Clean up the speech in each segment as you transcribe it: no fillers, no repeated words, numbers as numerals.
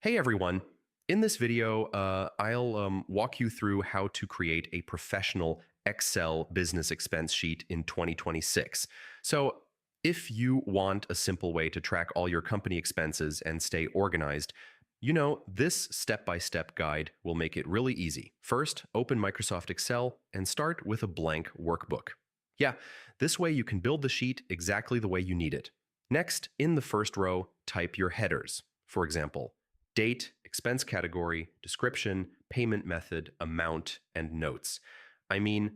Hey everyone. In this video, I'll walk you through how to create a professional Excel business expense sheet in 2026. So, if you want a simple way to track all your company expenses and stay organized, this step-by-step guide will make it really easy. First, open Microsoft Excel and start with a blank workbook. Yeah, this way you can build the sheet exactly the way you need it. Next, in the first row, type your headers. For example, date, expense category, description, payment method, amount, and notes. I mean,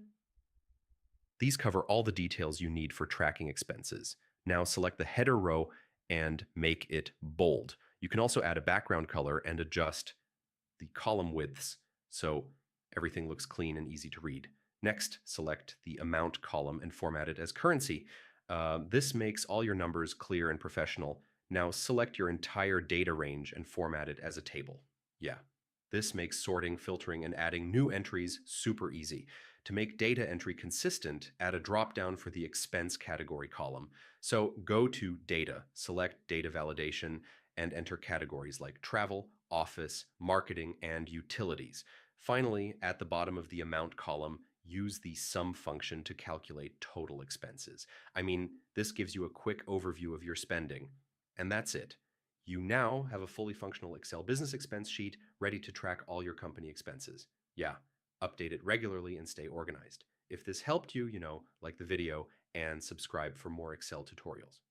these cover all the details you need for tracking expenses. Now select the header row and make it bold. You can also add a background color and adjust the column widths so everything looks clean and easy to read. Next, select the amount column and format it as currency. This makes all your numbers clear and professional. Now select your entire data range and format it as a table. Yeah, this makes sorting, filtering, and adding new entries super easy. To make data entry consistent, add a drop-down for the expense category column. So go to Data, select Data Validation, and enter categories like travel, office, marketing, and utilities. Finally, at the bottom of the amount column, use the sum function to calculate total expenses. I mean, this gives you a quick overview of your spending. And that's it. You now have a fully functional Excel business expense sheet ready to track all your company expenses. Yeah, update it regularly and stay organized. If this helped you, like the video and subscribe for more Excel tutorials.